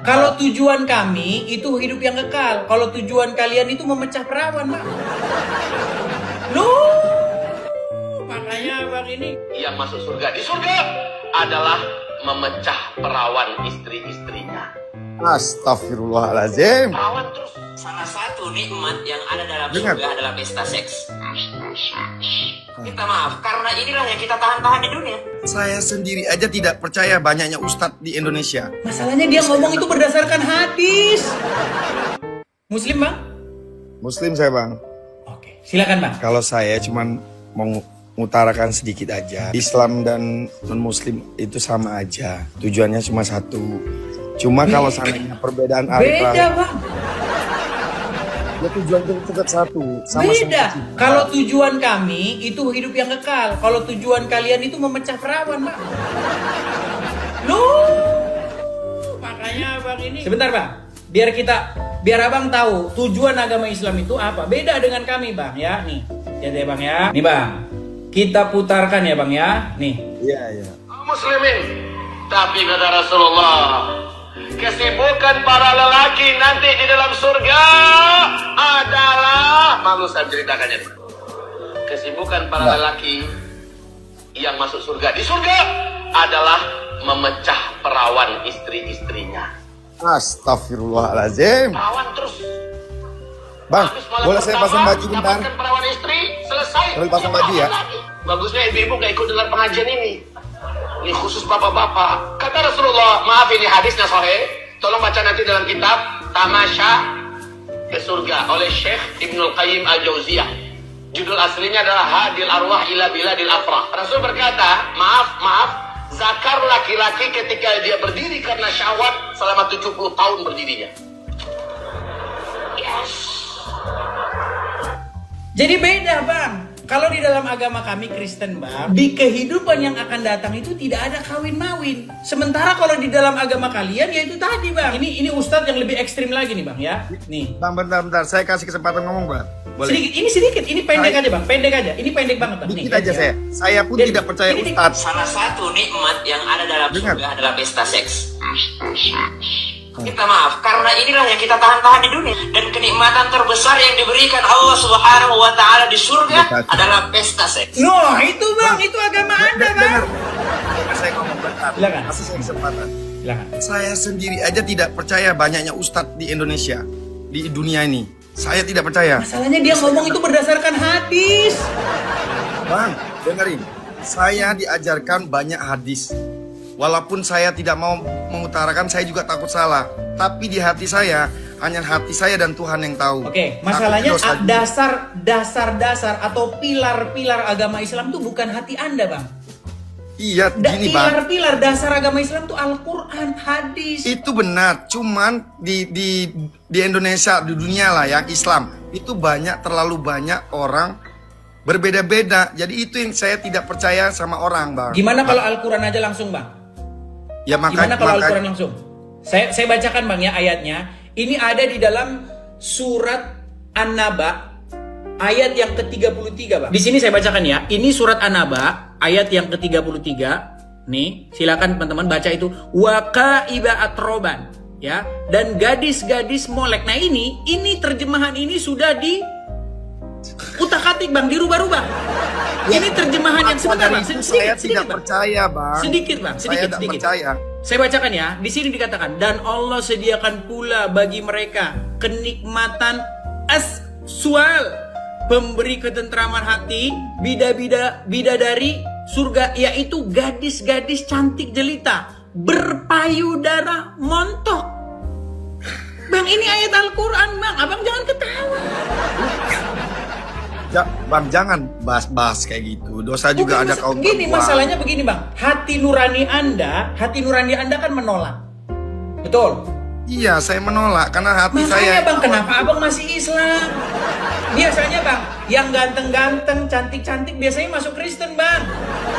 Kalau tujuan kami itu hidup yang kekal. Kalau tujuan kalian itu memecah perawan, Bang. Loh, makanya Bang ini yang masuk surga di surga adalah memecah perawan istri-istrinya. Astagfirullahaladzim. Perawan terus. Salah satu nikmat yang ada dalam surga adalah pesta seks. Minta maaf, karena inilah yang kita tahan-tahan di dunia. Saya sendiri aja tidak percaya banyaknya ustadz di Indonesia. masalahnya dia ngomong itu berdasarkan hadis. Muslim, Bang? Muslim saya, Bang. Oke, silakan, Bang. Kalau saya cuman mau mengutarakan sedikit aja. Islam dan non-muslim itu sama aja. Tujuannya cuma satu. Cuma kalau seandainya perbedaan Beda, Bang. ya tujuan itu tetap satu. Beda. Kalau tujuan kami itu hidup yang kekal. Kalau tujuan kalian itu memecah perawan, Bang. Loh, makanya Bang ini. Sebentar, Bang. Biar Abang tahu tujuan agama Islam itu apa. Beda dengan kami, Bang, ya. Nih, lihat ya, Bang, ya. Nih, Bang. Kita putarkan ya, Bang, ya. Nih. Iya. Muslimin. Tapi kata Rasulullah, kesibukan para lelaki nanti di dalam surga adalah, malu saya ceritakannya. Kesibukan para lelaki yang masuk surga di surga adalah memecah perawan istri-istrinya. Astagfirullahaladzim. Perawan terus. Bang, Habis malam boleh saya pertama, pasang baju bentar? dapatkan perawan istri, selesai. Boleh pasang baju ya? Bagusnya ibu-ibu gak ikut dengar pengajian ini. Ini khusus bapak-bapak. Kata Rasulullah, maaf ini hadisnya sahih. Tolong baca nanti dalam kitab Tamasya ke Surga oleh Syekh Ibnul Qayyim Al-Jauziyah. Judul aslinya adalah Hadil Arwah ila Biladil Afrah. Rasul berkata, maaf, zakar laki-laki ketika dia berdiri karena syahwat selama 70 tahun berdirinya. Yes. Jadi beda, Bang. Kalau di dalam agama kami Kristen, Bang, di kehidupan yang akan datang itu tidak ada kawin-mawin. Sementara kalau di dalam agama kalian ya itu tadi, Bang. Ini ustadz yang lebih ekstrim lagi nih, Bang, ya. Nih. Bang, bentar. Saya kasih kesempatan ngomong, Bang. Boleh? Sedikit. Ini pendek aja, Bang. Pendek aja. Ini pendek banget, Bang. Dikit aja saya. Saya pun tidak percaya ustadz. Salah satu nikmat yang ada dalam surga adalah pesta seks. Minta maaf, karena inilah yang kita tahan-tahan di dunia. Dan kenikmatan terbesar yang diberikan Allah Subhanahu wa Ta'ala di surga adalah pesta seks. No, itu, Bang. Itu agama Anda, Bang. Saya ngomong bentar. Silakan. Kasih saya kesempatan. Silakan. Saya sendiri aja tidak percaya banyaknya ustadz di Indonesia, di dunia ini. Saya tidak percaya. Masalahnya dia ngomong itu berdasarkan hadis. Bang, dengerin. Saya diajarkan banyak hadis. Walaupun saya tidak mau mengutarakan, saya juga takut salah. Tapi di hati saya, hanya hati saya dan Tuhan yang tahu. Oke, masalahnya dasar atau pilar-pilar agama Islam itu bukan hati Anda, Bang. Iya, gini Bang. Pilar-pilar dasar agama Islam itu Al-Quran, hadis. Itu benar, cuman di Indonesia, di dunia lah yang Islam, itu terlalu banyak orang berbeda-beda. Jadi itu yang saya tidak percaya sama orang, Bang. Gimana kalau Al-Quran aja langsung, Bang? Ya, gimana kalau Al-Quran langsung? Saya bacakan, Bang, ya, ayatnya. Ini ada di dalam surat An-Naba ayat yang ke-33, Bang. Di sini saya bacakan ya. Ini surat An-Naba ayat yang ke-33. Nih, silakan teman-teman baca itu. Wa kaiba atroban, ya. Dan gadis-gadis molek. Nah, ini terjemahan ini sudah di utak-atik, Bang, dirubah-rubah. Ini terjemahan yang sebentar, Bang. Saya tidak percaya, Bang. Sedikit, Bang. Saya tidak percaya. Saya bacakan ya. Di sini dikatakan, dan Allah sediakan pula bagi mereka kenikmatan aswal, pemberi ketentraman hati, bidadari surga, yaitu gadis-gadis cantik jelita, berpayudara montok. Bang, ini ayat Al-Quran, Bang. Abang jangan ketawa. Bang, jangan bahas-bahas kayak gitu. Dosa juga ada kaum perempuan. Gini, masalahnya begini, Bang. Hati nurani Anda kan menolak. Betul? Iya, saya menolak karena hati Makanya, saya. Bang, kenapa Abang masih Islam? Biasanya, Bang, yang ganteng-ganteng, cantik-cantik biasanya masuk Kristen, Bang.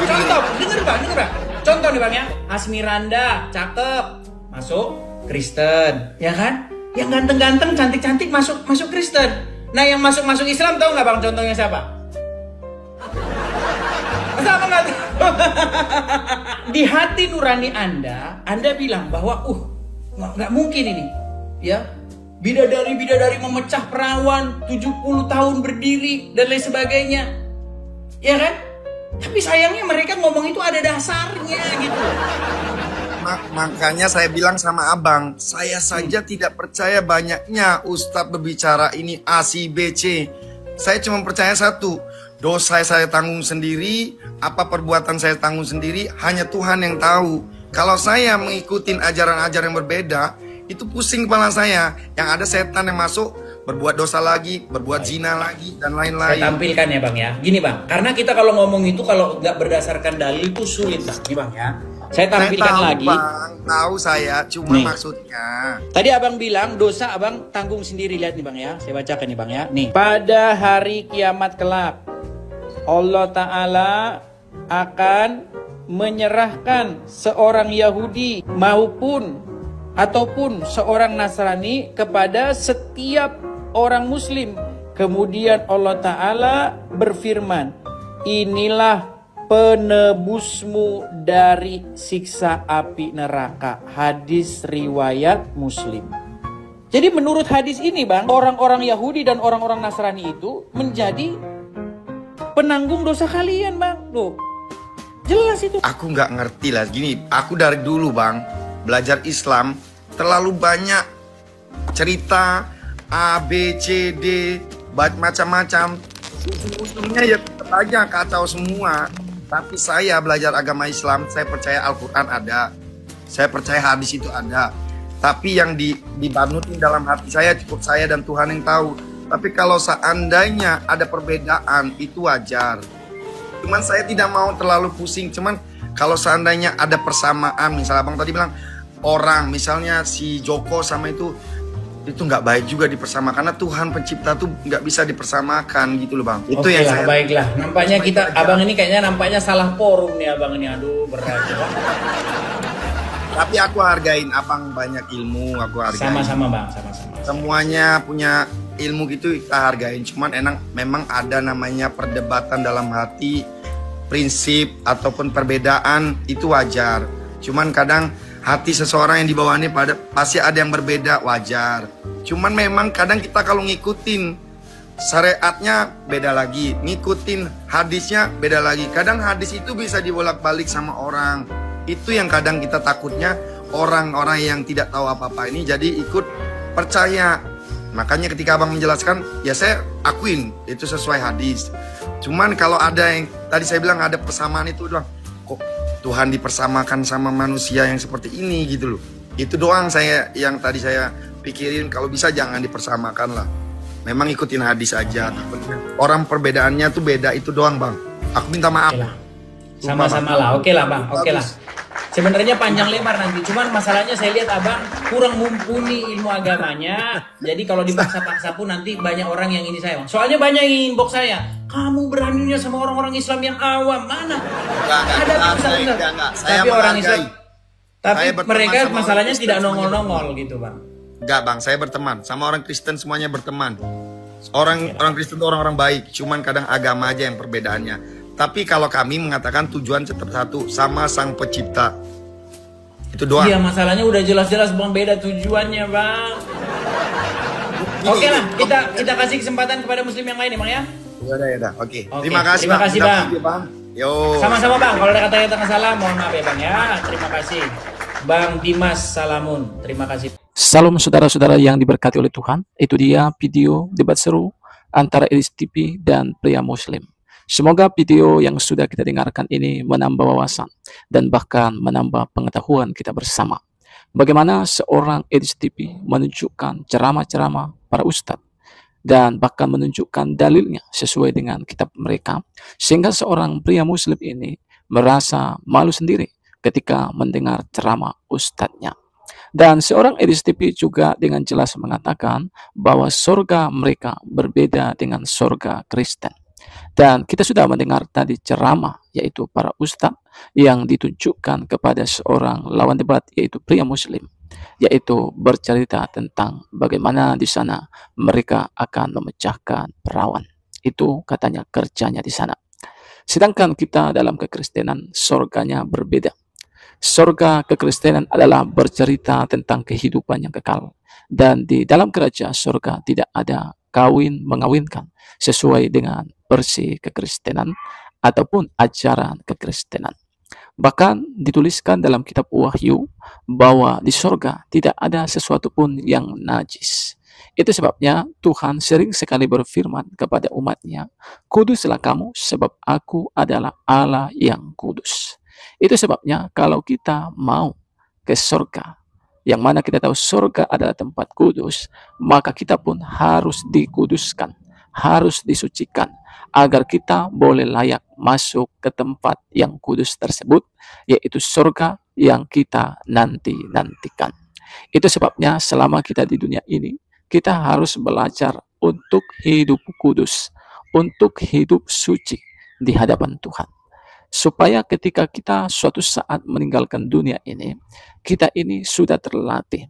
Contoh, denger, Bang. Contoh nih, Bang, ya. Asmiranda, cakep, masuk Kristen, ya kan? Yang ganteng-ganteng, cantik-cantik masuk Kristen. Nah, yang masuk Islam tahu nggak, Bang, contohnya siapa? Masa Abang nggak tahu? Di hati nurani Anda bilang bahwa nggak mungkin ini, ya. Bidadari-bidadari memecah perawan 70 tahun berdiri dan lain sebagainya, ya kan? Tapi sayangnya mereka ngomong itu ada dasarnya gitu. Makanya saya bilang sama abang, saya saja tidak percaya banyaknya Ustadz berbicara ini A, C, B, C. Saya cuma percaya satu, dosa saya tanggung sendiri, apa perbuatan saya tanggung sendiri, hanya Tuhan yang tahu. Kalau saya mengikuti ajaran-ajaran yang berbeda, itu pusing kepala saya. Yang ada setan yang masuk, berbuat dosa lagi, berbuat zina lagi, dan lain-lain. Saya tampilkan ya Bang ya. Gini Bang, karena kita kalau ngomong itu kalau nggak berdasarkan dalil itu sulit Bang. Gini Bang ya. Saya tampilkan saya tahu, lagi. Bang, tahu saya, cuma Nih. maksudnya. Tadi Abang bilang dosa Abang tanggung sendiri. Lihat nih Bang ya. Saya bacakan nih Bang ya. Nih. Pada hari kiamat kelak, Allah Ta'ala akan menyerahkan seorang Yahudi ataupun seorang Nasrani kepada setiap orang Muslim. Kemudian Allah Ta'ala berfirman, inilah penebusmu dari siksa api neraka. Hadis riwayat Muslim. Jadi menurut hadis ini Bang, orang-orang Yahudi dan orang-orang Nasrani itu menjadi penanggung dosa kalian Bang. Loh, jelas itu. Aku nggak ngerti lah, gini, aku dari dulu Bang, belajar Islam, terlalu banyak cerita A, B, C, D, macam-macam. Ujung-ujungnya ya tetap aja kacau semua. Tapi saya belajar agama Islam, saya percaya Al-Quran ada, saya percaya hadis itu ada. Tapi yang dibanutin dalam hati saya cukup saya dan Tuhan yang tahu. Tapi kalau seandainya ada perbedaan, itu wajar. Cuman saya tidak mau terlalu pusing. Cuman kalau seandainya ada persamaan, misalnya Abang tadi bilang, orang misalnya si Joko sama itu nggak baik juga dipersamakan, karena Tuhan pencipta tuh nggak bisa dipersamakan gitu loh Bang. Itu Oke yang lah, saya baiklah. Nampaknya kita Abang ini kayaknya nampaknya salah forum nih Abang ini. Aduh, berat ya. Tapi aku hargain Abang banyak ilmu, aku hargain. Sama-sama Bang, sama-sama. Semuanya punya ilmu gitu kita hargain. Cuman memang ada namanya perdebatan dalam hati, prinsip ataupun perbedaan itu wajar. Cuman kadang hati seseorang yang dibawaannya pasti ada yang berbeda, wajar. Cuman memang kadang kita kalau ngikutin syariatnya beda lagi, ngikutin hadisnya beda lagi. Kadang hadis itu bisa dibolak-balik sama orang. Itu yang kadang kita takutnya, orang-orang yang tidak tahu apa-apa ini jadi ikut percaya. Makanya ketika Abang menjelaskan, ya saya akuin itu sesuai hadis. Cuman kalau ada yang tadi saya bilang ada persamaan itu doang, kok Tuhan dipersamakan sama manusia yang seperti ini gitu loh. Itu doang yang tadi saya pikirin, kalau bisa jangan dipersamakan lah. Memang ikutin hadis aja. Orang perbedaannya tuh beda, itu doang Bang. Aku minta maaf. Sama-sama lah, oke lah Bang, oke lah. Sebenarnya panjang lebar nanti, cuman masalahnya saya lihat Abang kurang mumpuni ilmu agamanya. Jadi kalau dipaksa-paksa pun nanti banyak orang yang ini saya Bang. Soalnya banyak yang inbox saya, kamu beraninya sama orang-orang Islam yang awam, mana? Ada tapi orang Islam, tapi mereka masalahnya tidak nongol-nongol gitu Bang. Enggak Bang, saya berteman sama orang Kristen, semuanya berteman. Orang Kristen itu orang-orang baik, cuman kadang agama aja yang perbedaannya. Tapi kalau kami mengatakan tujuan tetap satu, sama Sang Pencipta. Itu doang. Iya, masalahnya udah jelas-jelas Bang beda tujuannya Bang. Oke lah, kita kasih kesempatan kepada muslim yang lain ya Bang ya. Ya. Oke. Oke. Terima kasih Bang. Yo. Sama-sama Bang, kalau ada kata-kata salah mohon maaf ya Bang ya. Terima kasih. Bang Dimas Salamun, terima kasih. Salam saudara-saudara yang diberkati oleh Tuhan. Itu dia video debat seru antara Elis TV dan pria muslim. Semoga video yang sudah kita dengarkan ini menambah wawasan dan bahkan menambah pengetahuan kita bersama. Bagaimana seorang Elis TV menunjukkan ceramah-ceramah para ustadz dan bahkan menunjukkan dalilnya sesuai dengan kitab mereka, sehingga seorang pria muslim ini merasa malu sendiri ketika mendengar ceramah ustadznya. Dan seorang Elis TV juga dengan jelas mengatakan bahwa surga mereka berbeda dengan surga Kristen. Dan kita sudah mendengar tadi ceramah, yaitu para ustadz yang ditunjukkan kepada seorang lawan debat, yaitu pria muslim, yaitu bercerita tentang bagaimana di sana mereka akan memecahkan perawan. Itu katanya kerjanya di sana. Sedangkan kita dalam kekristenan surganya berbeda. Surga kekristenan adalah bercerita tentang kehidupan yang kekal. Dan di dalam kerajaan surga tidak ada kawin mengawinkan sesuai dengan versi kekristenan ataupun ajaran kekristenan. Bahkan dituliskan dalam kitab Wahyu bahwa di surga tidak ada sesuatu pun yang najis. Itu sebabnya Tuhan sering sekali berfirman kepada umatnya, "Kuduslah kamu sebab aku adalah Allah yang kudus." Itu sebabnya kalau kita mau ke surga, yang mana kita tahu surga adalah tempat kudus, maka kita pun harus dikuduskan, harus disucikan, agar kita boleh layak masuk ke tempat yang kudus tersebut, yaitu surga yang kita nantikan. Itu sebabnya selama kita di dunia ini, kita harus belajar untuk hidup kudus, untuk hidup suci di hadapan Tuhan. Supaya ketika kita suatu saat meninggalkan dunia ini, kita ini sudah terlatih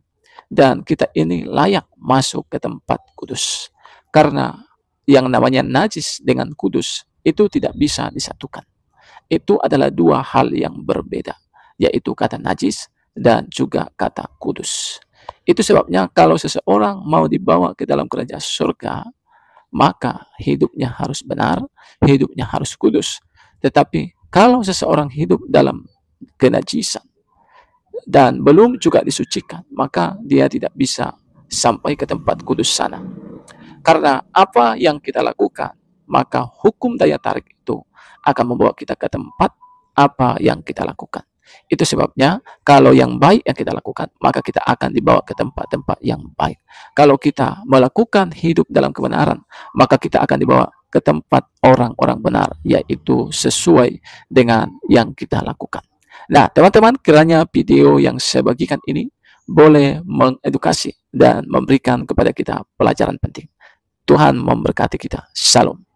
dan kita ini layak masuk ke tempat kudus. Karena yang namanya najis dengan kudus itu tidak bisa disatukan. Itu adalah dua hal yang berbeda, yaitu kata najis dan juga kata kudus. Itu sebabnya kalau seseorang mau dibawa ke dalam kerajaan surga, maka hidupnya harus benar, hidupnya harus kudus. Tetapi kalau seseorang hidup dalam kenajisan dan belum juga disucikan, maka dia tidak bisa sampai ke tempat kudus sana. Karena apa yang kita lakukan, maka hukum daya tarik itu akan membawa kita ke tempat apa yang kita lakukan. Itu sebabnya kalau yang baik yang kita lakukan, maka kita akan dibawa ke tempat-tempat yang baik. Kalau kita melakukan hidup dalam kebenaran, maka kita akan dibawa ke tempat orang-orang benar, yaitu sesuai dengan yang kita lakukan. Nah, teman-teman, kiranya video yang saya bagikan ini boleh mengedukasi dan memberikan kepada kita pelajaran penting. Tuhan memberkati kita. Shalom.